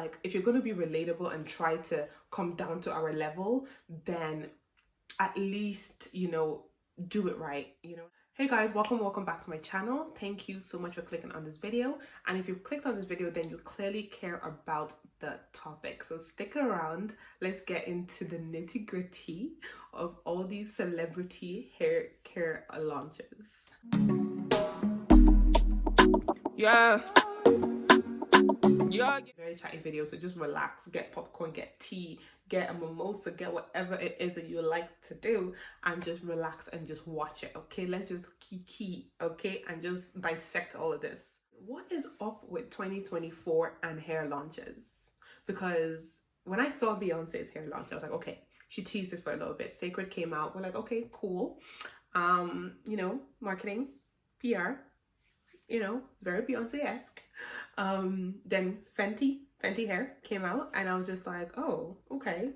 like, if you're going to be relatable and try to come down to our level, then at least, you know, do it right, you know. Hey guys, welcome back to my channel. Thank you so much for clicking on this video. And if you clicked on this video, then you clearly care about the topic. So stick around. Let's get into the nitty-gritty of all these celebrity hair care launches. Yeah. Very chatty video, so just relax, get popcorn, get tea, get a mimosa, get whatever it is that you like to do, and just relax and just watch it. Okay, let's just kiki, okay, and just dissect all of this. What is up with 2024 and hair launches? Because when I saw Beyonce's hair launch, I was like, okay, she teased it for a little bit. Cecred came out, we're like, okay, cool. You know, marketing, PR, you know, very Beyonce-esque. Then Fenty Hair came out, and I was just like, oh, okay.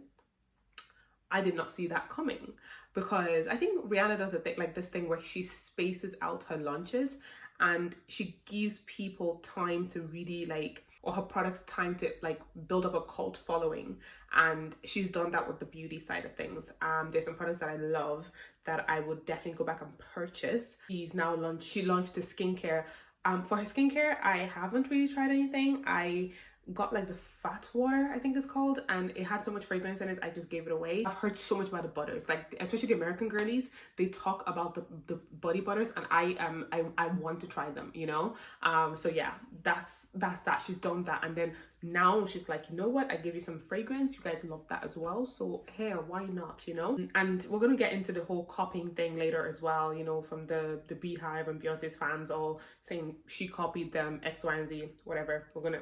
I did not see that coming, because I think Rihanna does a bit like this thing where she spaces out her launches and she gives people time to really like, or her products time to like build up a cult following, and she's done that with the beauty side of things. There's some products that I love that I would definitely go back and purchase. She launched the skincare. For her skincare, I haven't really tried anything. I got like the fat water, I think it's called, and it had so much fragrance in it, I just gave it away. I've heard so much about the butters, like especially the American girlies, they talk about the body butters, and I want to try them, you know. So yeah, that's that. She's done that, and then now she's like, you know what, I give you some fragrance, you guys love that as well, so hair, why not, you know. And we're gonna get into the whole copying thing later as well, you know, from the Beehive and Beyonce's fans all saying she copied them, X, Y, and Z, whatever. We're gonna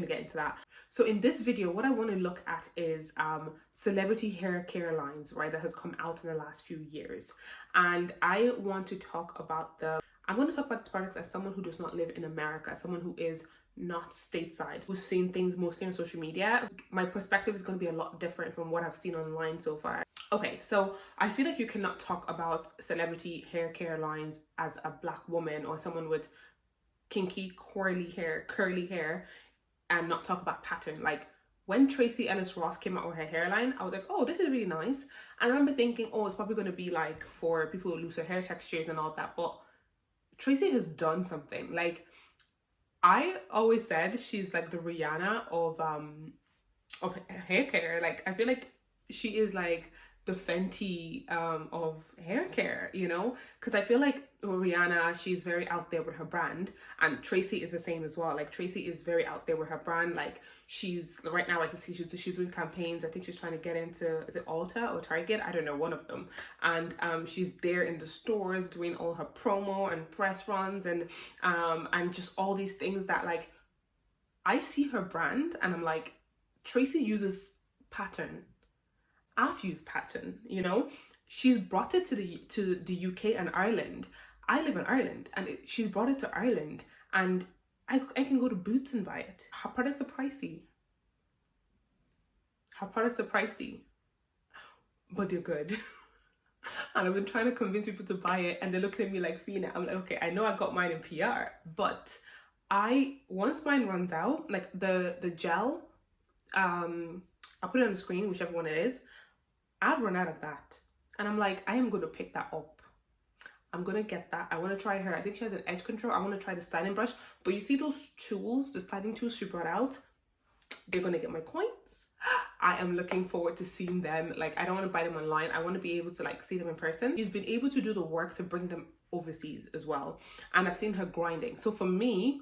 get into that. So in this video, what I want to look at is celebrity hair care lines, right, that has come out in the last few years. And I want to talk about the products as someone who does not live in America, someone who is not stateside, who's seen things mostly on social media. My perspective is going to be a lot different from what I've seen online so far. Okay, so I feel like you cannot talk about celebrity hair care lines as a Black woman or someone with kinky curly hair and not talk about pattern. Like when Tracee Ellis Ross came out with her hairline, I was like, oh, this is really nice. And I remember thinking, oh, it's probably going to be like for people with looser hair textures and all that, but Tracee has done something. Like, I always said she's like the Rihanna of hair care. Like, I feel like she is like the Fenty of hair care, you know, because I feel like Rihanna, she's very out there with her brand, and Tracee is the same as well. Like Tracee is very out there with her brand. Like she's right now, I can see she's doing campaigns. I think she's trying to get into, is it Ulta or Target? I don't know, one of them. And she's there in the stores doing all her promo and press runs and just all these things that, like, I see her brand and I'm like, Tracee uses pattern. I've used pattern, you know. She's brought it to the UK and Ireland. I live in Ireland, and she's brought it to Ireland, and I can go to Boots and buy it. Her products are pricey. But they're good. And I've been trying to convince people to buy it, and they're looking at me like, Fina, I'm like, okay, I know I got mine in PR, but once mine runs out, like the gel, I'll put it on the screen, whichever one it is, I've run out of that. And I'm like, I am going to pick that up. I'm going to get that. I want to try her. I think she has an edge control. I want to try the styling brush. But you see those tools, the styling tools she brought out? They're going to get my coins. I am looking forward to seeing them. Like, I don't want to buy them online. I want to be able to like see them in person. She's been able to do the work to bring them overseas as well. And I've seen her grinding. So for me,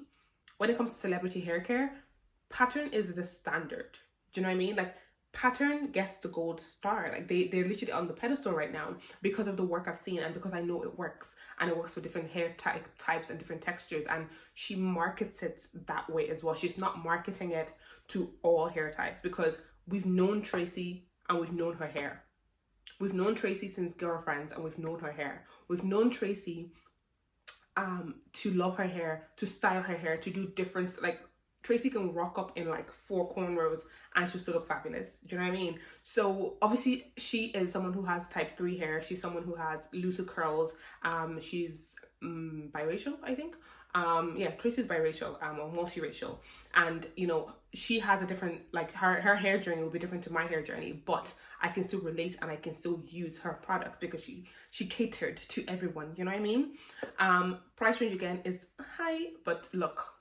when it comes to celebrity hair care, pattern is the standard. Do you know what I mean? Like, pattern gets the gold star. Like they're literally on the pedestal right now because of the work I've seen, and because I know it works, and it works for different hair types and different textures, and she markets it that way as well. She's not marketing it to all hair types, because we've known Tracee and we've known her hair. We've known Tracee since Girlfriends, and we've known her hair. We've known Tracee to love her hair, to style her hair, to do different, like Tracee can rock up in like 4 cornrows and she'll still look fabulous. Do you know what I mean? So obviously she is someone who has type 3 hair. She's someone who has looser curls. She's biracial, I think. Yeah, Tracy's biracial, or multiracial, and you know, she has a different, like, her hair journey will be different to my hair journey, but I can still relate and I can still use her products because she catered to everyone, you know what I mean? Price range again is high, but look,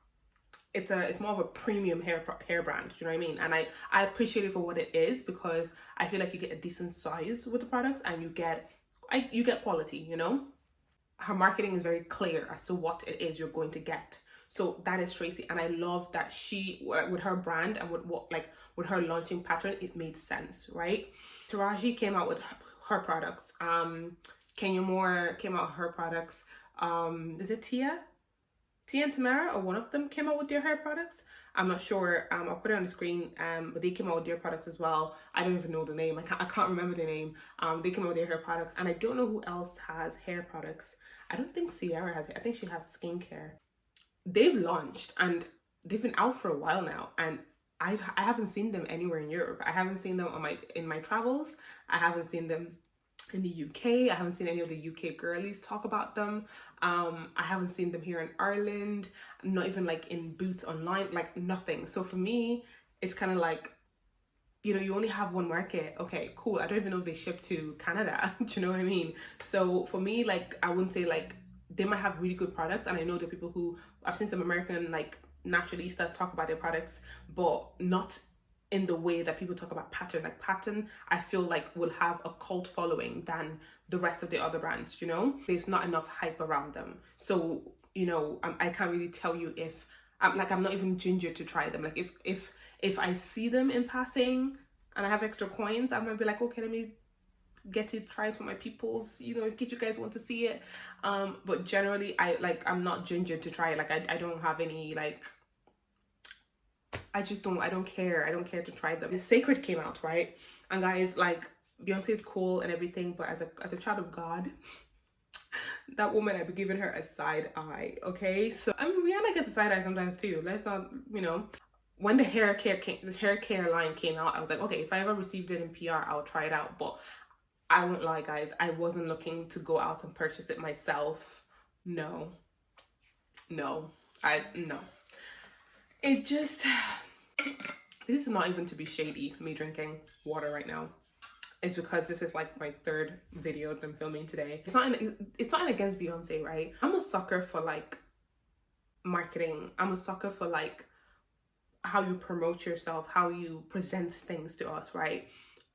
it's more of a premium hair brand, do you know what I mean? And I appreciate it for what it is, because I feel like you get a decent size with the products and you get quality, you know? Her marketing is very clear as to what it is you're going to get. So that is Tracy, and I love that she, with her brand and with her launching pattern, it made sense, right? Taraji came out with her products. Kenya Moore came out with her products. Is it Tia and Tamara, or one of them, came out with their hair products? I'm not sure. I'll put it on the screen. But they came out with their products as well. I don't even know the name. I can't remember the name. They came out with their hair products, and I don't know who else has hair products. I don't think Sierra has it. I think she has skincare. They've launched and they've been out for a while now, and I haven't seen them anywhere in Europe. I haven't seen them in my travels. I haven't seen them in the UK. I haven't seen any of the UK girlies talk about them. I haven't seen them here in Ireland, not even like in Boots online, like nothing. So for me, it's kind of like, you know, you only have one market. Okay, cool. I don't even know if they ship to Canada. Do you know what I mean? So for me, like, I wouldn't say, like, they might have really good products, and I know the people who, I've seen some American like naturalistas talk about their products, but not in the way that people talk about Pattern. Like Pattern, I feel like will have a cult following than the rest of the other brands, you know? There's not enough hype around them. So, you know, I can't really tell you if, I'm not even ginger to try them. Like if I see them in passing and I have extra coins, I might be like, okay, let me get it, try it for my peoples, you know, in case you guys want to see it. But generally, I'm not ginger to try it. Like I don't have any, like, I don't care to try them. The Cecred came out, right? And guys, like, Beyonce is cool and everything, but as a child of God, that woman, I'd be giving her a side eye, okay? So I mean, Rihanna gets a side eye sometimes too. Let's not, you know. When the hair care line came out, I was like, okay, if I ever received it in PR, I'll try it out. But I won't lie, guys, I wasn't looking to go out and purchase it myself. No. It just, this is not even to be shady, me drinking water right now. It's because this is like my third video that I'm filming today. It's not against Beyonce, right? I'm a sucker for like marketing. I'm a sucker for like how you promote yourself, how you present things to us, right?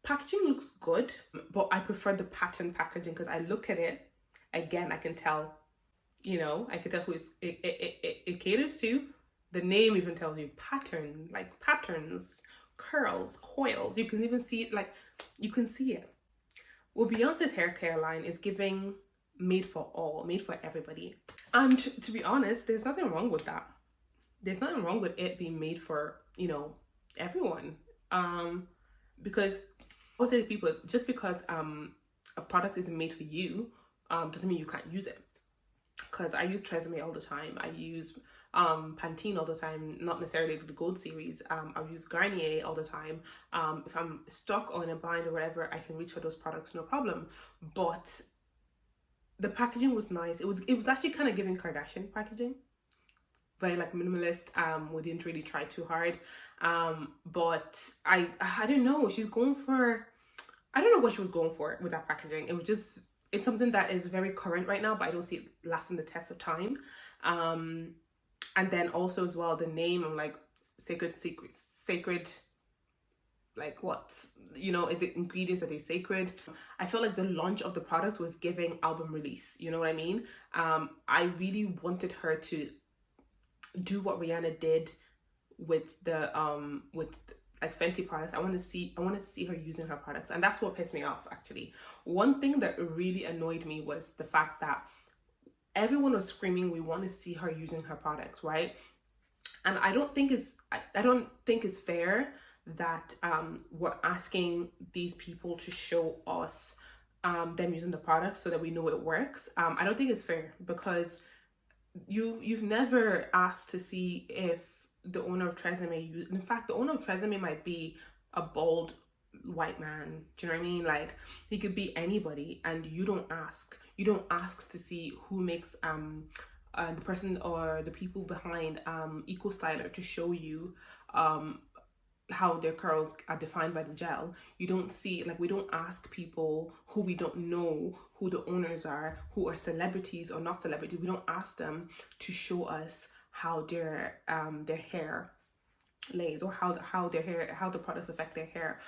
Packaging looks good, but I prefer the pattern packaging because I look at it, again, I can tell, you know, I can tell who it caters to. The name even tells you pattern, like patterns, curls, coils. You can even see it, like, you can see it. Well, Beyonce's hair care line is giving made for all, made for everybody. And to be honest, there's nothing wrong with that. There's nothing wrong with it being made for, you know, everyone. Because I would say to people, just because a product isn't made for you, doesn't mean you can't use it. Because I use Tresemme all the time. I use Pantene all the time, not necessarily the Gold series. I use Garnier all the time. If I'm stuck or in a bind or whatever, I can reach for those products, no problem. But the packaging was nice. It was actually kind of giving Kardashian packaging, very like minimalist. We didn't really try too hard. But I don't know. She's going for, I don't know what she was going for with that packaging. It was just, it's something that is very current right now, but I don't see it lasting the test of time. And then also as well, the name, I'm like, Cecred, like what, you know, the ingredients, are they sacred? I felt like the launch of the product was giving album release, you know what I mean? I really wanted her to do what Rihanna did with the like Fenty products. I wanted to see her using her products, and that's what pissed me off actually. One thing that really annoyed me was the fact that everyone was screaming, we want to see her using her products, right? And I don't think it's fair that we're asking these people to show us them using the products so that we know it works. I don't think it's fair, because you've never asked to see if the owner of Tresemme used. In fact, the owner of Tresemme might be a bald white man. Do you know what I mean? Like, he could be anybody, and you don't ask to see who makes the person or the people behind Eco Styler to show you how their curls are defined by the gel. You don't see, like, we don't ask people who we don't know who the owners are, who are celebrities or not celebrities. We don't ask them to show us how their hair lays, or how their hair, how the products affect their hair.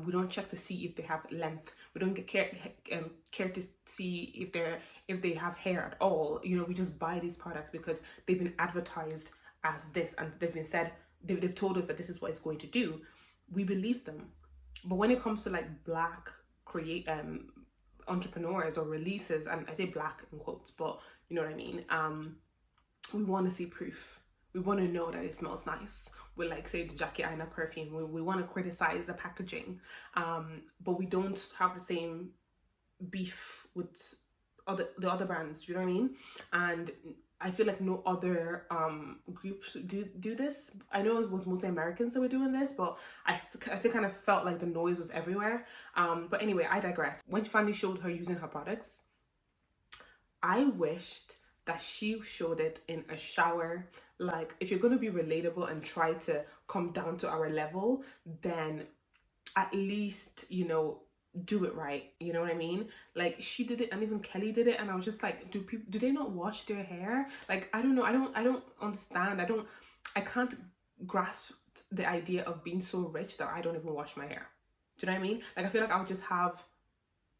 We don't check to see if they have length. We don't care to see if they have hair at all. You know, we just buy these products because they've been advertised as this, and they've been said, they've told us that this is what it's going to do. We believe them. But when it comes to like black entrepreneurs or releases, and I say black in quotes, but you know what I mean, we want to see proof. We want to know that it smells nice. We like, say, the Jackie Aina perfume. We want to criticize the packaging, but we don't have the same beef with the other brands. You know what I mean? And I feel like no other groups do this. I know it was mostly Americans that were doing this, but I still kind of felt like the noise was everywhere. But anyway, I digress. When she finally showed her using her products, I wished that she showed it in a shower. Like, if you're going to be relatable and try to come down to our level, then at least, you know, do it right. You know what I mean? Like, she did it, and even Kelly did it, and I was just like, do they not wash their hair? Like, I don't know. I don't understand. I can't grasp the idea of being so rich that I don't even wash my hair. Do you know what I mean? Like, I feel like I would just have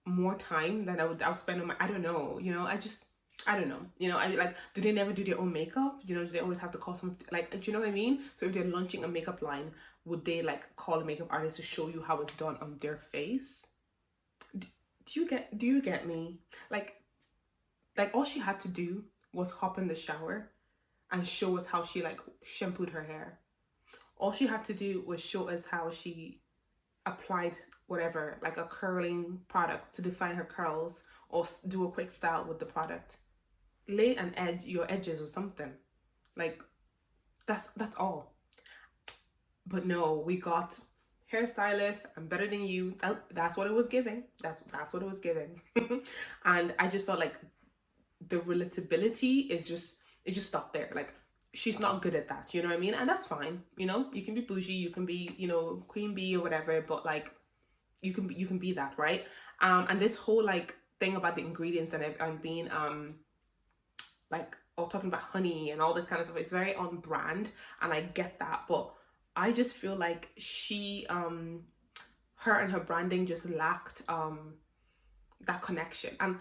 more time than I would spend on my, I don't know, you know, I don't know, you know, I like, do they never do their own makeup? You know, do they always have to call some, like, do you know what I mean? So if they're launching a makeup line, would they like call a makeup artist to show you how it's done on their face? Do you get me? Like all she had to do was hop in the shower and show us how she like shampooed her hair. All she had to do was show us how she applied whatever, like a curling product to define her curls, or do a quick style with the product. Lay an edge, your edges or something. Like, that's all. But no, we got hairstylist, I'm better than you. That's what it was giving. That's what it was giving. And I just felt like the relatability is just, it just stopped there. Like, she's not good at that, you know what I mean? And that's fine, you know? You can be bougie, you can be, you know, queen bee or whatever, but like, you can be that, right? And this whole like thing about the ingredients and being like, all talking about honey and all this kind of stuff, it's very on brand, and I get that, but I just feel like she her and her branding just lacked that connection. And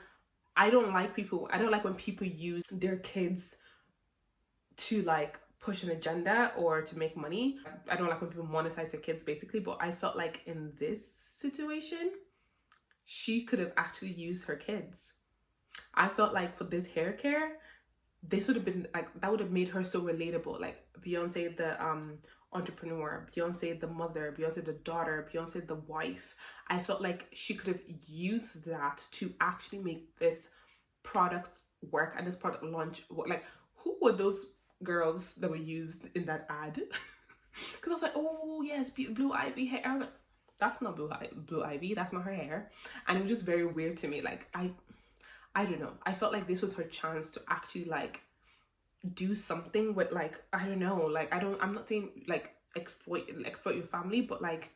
I don't like when people use their kids to like push an agenda or to make money. I don't like when people monetize their kids, basically. But I felt like in this situation, she could have actually used her kids. I felt like for this hair care, this would have been like, that would have made her so relatable. Like Beyonce the entrepreneur, Beyonce the mother, Beyonce the daughter, Beyonce the wife. I felt like she could have used that to actually make this product work and this product launch. Like, who were those girls that were used in that ad? Because I was like, oh yes, Blue Ivy hair. I was like, that's not Blue Ivy, that's not her hair. And it was just very weird to me. Like, I don't know, I felt like this was her chance to actually like do something with, like, I don't know, like, I'm not saying like exploit your family, but like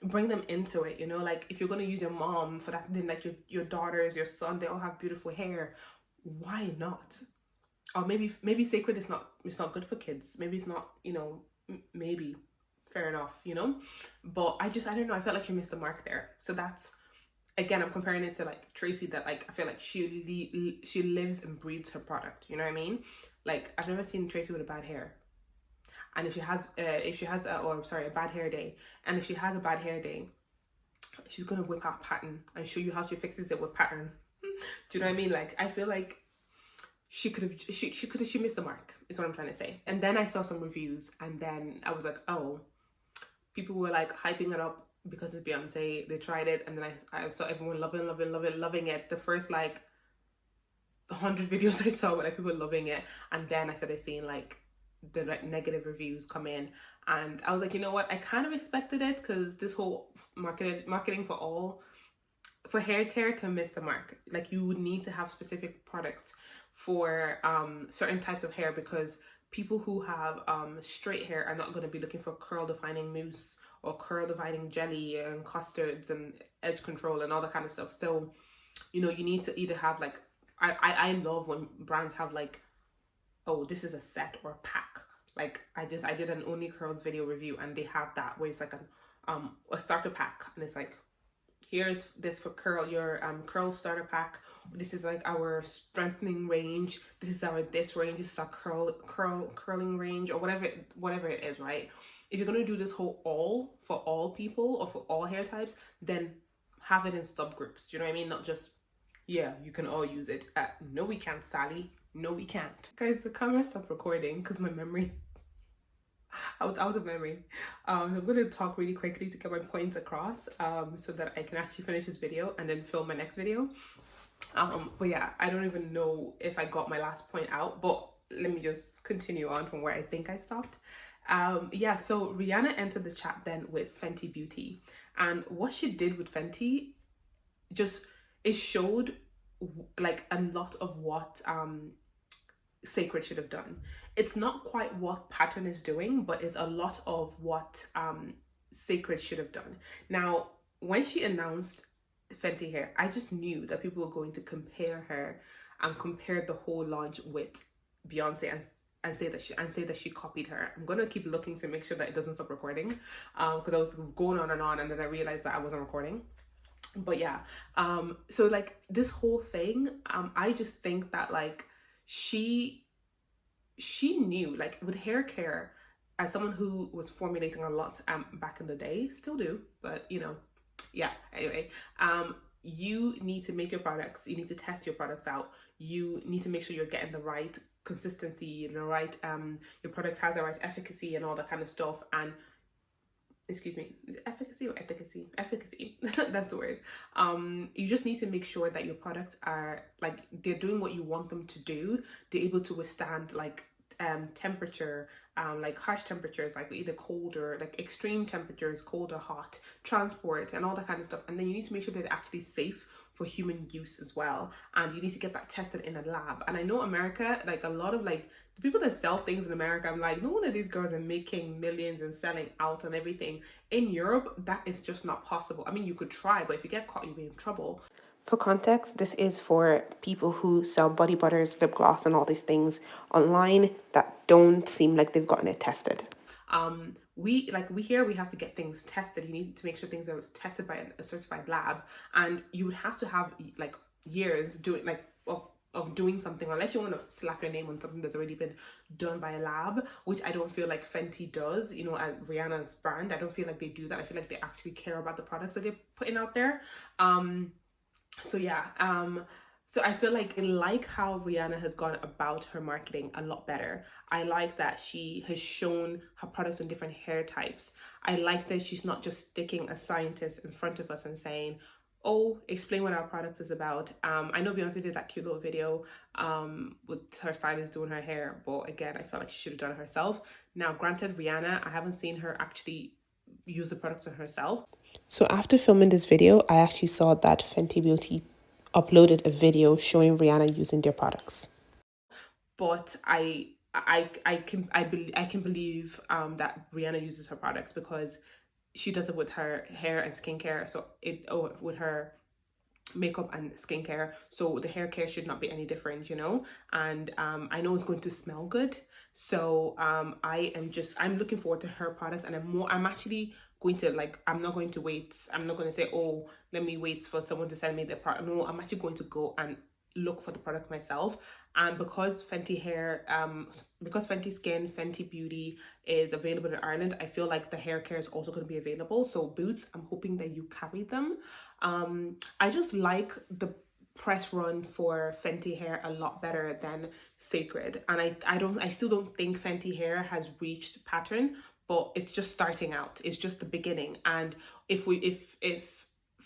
bring them into it, you know? Like, if you're going to use your mom for that, then like your daughters, your son, they all have beautiful hair. Why not? Or maybe Cecred is not, it's not good for kids. Maybe it's not, you know, maybe, fair enough, you know? But I don't know, I felt like she missed the mark there. So that's, again, I'm comparing it to like Tracy, that like, I feel like she lives and breathes her product, you know what I mean? Like, I've never seen Tracy with a bad hair. And if she has a bad hair day, and if she has a bad hair day, she's gonna whip out pattern and show you how she fixes it with pattern. Do you know what I mean? Like, I feel like she missed the mark, is what I'm trying to say. And then I saw some reviews, and then I was like, oh, people were like hyping it up because it's Beyonce. They tried it, and then I saw everyone loving it. The first like 100 videos I saw were like people loving it, and then I started seeing like the like negative reviews come in, and I was like, you know what, I kind of expected it, because this whole marketing for hair care can miss the mark. Like, you would need to have specific products for certain types of hair, because people who have straight hair are not going to be looking for curl defining mousse or curl dividing jelly and custards and edge control and all that kind of stuff. So, you know, you need to either have like, I love when brands have like, oh, this is a set or a pack. Like I did an Only Curls video review, and they have that where it's like a starter pack, and it's like, here's this for curl, your curl starter pack. This is like our strengthening range. This is our this range. This is our curling range, or whatever it is, right? If you're gonna do this whole all for all people or for all hair types, then have it in subgroups. You know what I mean? Not just, yeah, you can all use it. No, we can't, Sally. No, we can't. Guys, the camera stopped recording because my memory. I was out of memory. I'm going to talk really quickly to get my points across, so that I can actually finish this video and then film my next video. But yeah, I don't even know if I got my last point out, but let me just continue on from where I think I stopped. Yeah, so Rihanna entered the chat then with Fenty Beauty, and what she did with Fenty, just, it showed like a lot of what Cecred should have done. It's not quite what Pattern is doing, but it's a lot of what Cecred should have done. Now, when she announced Fenty Hair, I just knew that people were going to compare her and compare the whole launch with Beyonce and say that she copied her. I'm gonna keep looking to make sure that it doesn't stop recording, because I was going on, and then I realized that I wasn't recording. But yeah, so like this whole thing, I just think that like she knew, like with hair care, as someone who was formulating a lot back in the day, still do, but you know, yeah, anyway, you need to make your products, you need to test your products out, you need to make sure you're getting the right consistency and the right your product has the right efficacy and all that kind of stuff. And excuse me, is it efficacy or efficacy? Efficacy, that's the word. You just need to make sure that your products are like, they're doing what you want them to do. They're able to withstand like temperature, like harsh temperatures, like either cold or like extreme temperatures, cold or hot, transport and all that kind of stuff. And then you need to make sure that they're actually safe for human use as well, and you need to get that tested in a lab. And I know America, like a lot of like the people that sell things in America, I'm like, no one of these girls are making millions and selling out and everything. In Europe, that is just not possible. I mean, you could try, but if you get caught, you'll be in trouble. For context, this is for people who sell body butters, lip gloss, and all these things online that don't seem like they've gotten it tested. We have to get things tested. You need to make sure things are tested by a certified lab, and you would have to have like years doing like of doing something, unless you want to slap your name on something that's already been done by a lab, which I don't feel like Fenty does, you know, at Rihanna's brand. I don't feel like they do that. I feel like they actually care about the products that they're putting out there. So yeah, so I feel like how Rihanna has gone about her marketing a lot better. I like that she has shown her products on different hair types. I like that she's not just sticking a scientist in front of us and saying, oh, explain what our product is about. I know Beyonce did that cute little video with her stylist doing her hair, but again, I felt like she should have done it herself. Now, granted, Rihanna, I haven't seen her actually use the products on herself. So after filming this video, I actually saw that Fenty Beauty uploaded a video showing Rihanna using their products. But I can believe that Rihanna uses her products, because she does it with her hair and skincare, with her makeup and skincare, so the hair care should not be any different, you know. And I know it's going to smell good, so I'm looking forward to her products, and I'm actually going to, like, I'm not going to wait. I'm not going to say, oh, let me wait for someone to send me the product. No, I'm actually going to go and look for the product myself. And because Fenty Hair, because Fenty Skin, Fenty Beauty is available in Ireland, I feel like the hair care is also going to be available. So Boots, I'm hoping that you carry them. I just like the press run for Fenty Hair a lot better than Cecred. And I still don't think Fenty Hair has reached Pattern, but it's just starting out. It's just the beginning. And if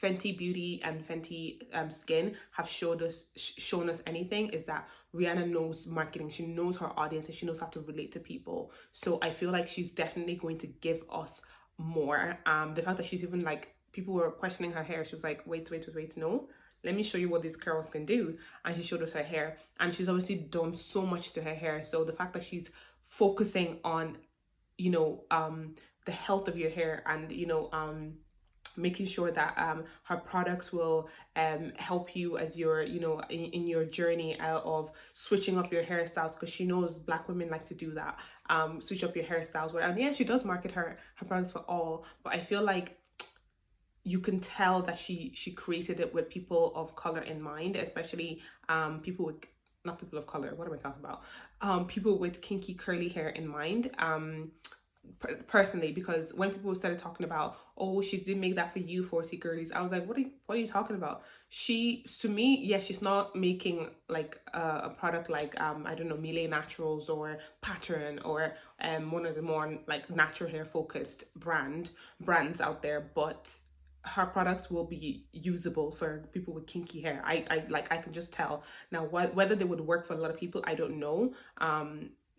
Fenty Beauty and Fenty Skin have shown us anything, is that Rihanna knows marketing. She knows her audience, and she knows how to relate to people. So I feel like she's definitely going to give us more. The fact that she's even, like, people were questioning her hair, she was like, wait, no, let me show you what these curls can do. And she showed us her hair, and she's obviously done so much to her hair. So the fact that she's focusing on, you know, the health of your hair, and, you know, making sure that her products will help you as you're, you know, in your journey out of switching up your hairstyles, because she knows Black women like to do that, switch up your hairstyles. And yeah, she does market her products for all, but I feel like you can tell that she created it with people of color in mind, especially people with, not people of color, what am I talking about, people with kinky curly hair in mind. Personally, because when people started talking about, oh, she didn't make that for you, 40 girlies, I was like, what are you talking about? She, to me, yeah, she's not making like a product like I don't know, Issa Naturals or Pattern or one of the more like natural hair focused brands out there, but her products will be usable for people with kinky hair. I can just tell now. Whether they would work for a lot of people, I don't know.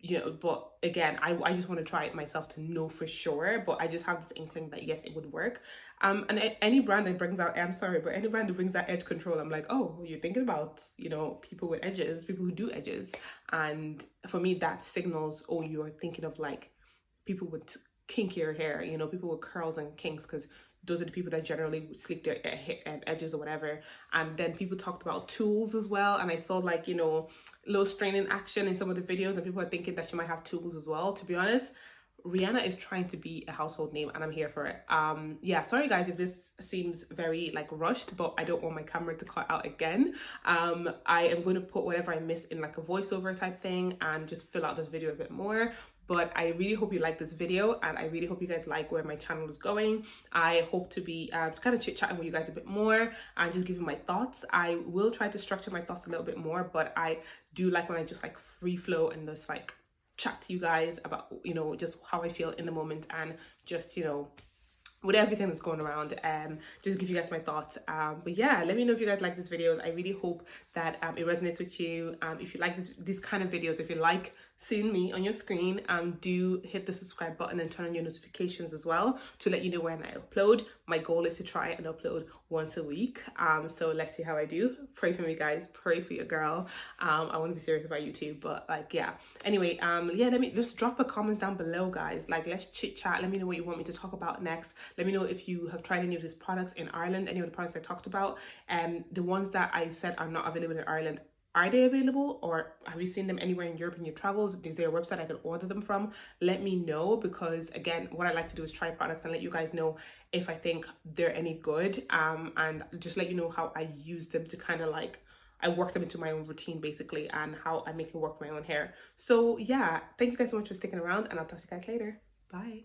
You know, but again, I just want to try it myself to know for sure, but I just have this inkling that yes, it would work. And any brand that brings out, I'm sorry, but any brand that brings out edge control, I'm like, oh, you're thinking about, you know, people with edges, people who do edges. And for me, that signals, oh, you're thinking of like people with kinkier hair, you know, people with curls and kinks, because those are the people that generally sleek their edges or whatever. And then people talked about tools as well, and I saw like, you know, little straining action in some of the videos, and people are thinking that she might have tools as well. To be honest, Rihanna is trying to be a household name, and I'm here for it. Yeah, sorry guys if this seems very like rushed, but I don't want my camera to cut out again. I am going to put whatever I missed in like a voiceover type thing and just fill out this video a bit more. But I really hope you like this video, and I really hope you guys like where my channel is going. I hope to be kind of chit-chatting with you guys a bit more and just giving my thoughts. I will try to structure my thoughts a little bit more, but I do like when I just like free flow and just like chat to you guys about, you know, just how I feel in the moment, and just, you know, with everything that's going around, just give you guys my thoughts. But yeah, let me know if you guys like these videos. I really hope that it resonates with you. If you like these kind of videos, if you like seeing me on your screen, do hit the subscribe button and turn on your notifications as well to let you know when I upload. My goal is to try and upload once a week, so let's see how I do. Pray for me guys, pray for your girl. I want to be serious about YouTube, but like, yeah, anyway, yeah, let me just drop a comments down below guys, like let's chit chat. Let me know what you want me to talk about next. Let me know if you have tried any of these products in Ireland, any of the products I talked about. The ones that I said are not available in Ireland, are they available, or have you seen them anywhere in Europe in your travels? Is there a website I can order them from? Let me know, because again, what I like to do is try products and let you guys know if I think they're any good, and just let you know how I use them to kind of like, I work them into my own routine basically, and how I make it work for my own hair. So yeah, thank you guys so much for sticking around, and I'll talk to you guys later. Bye.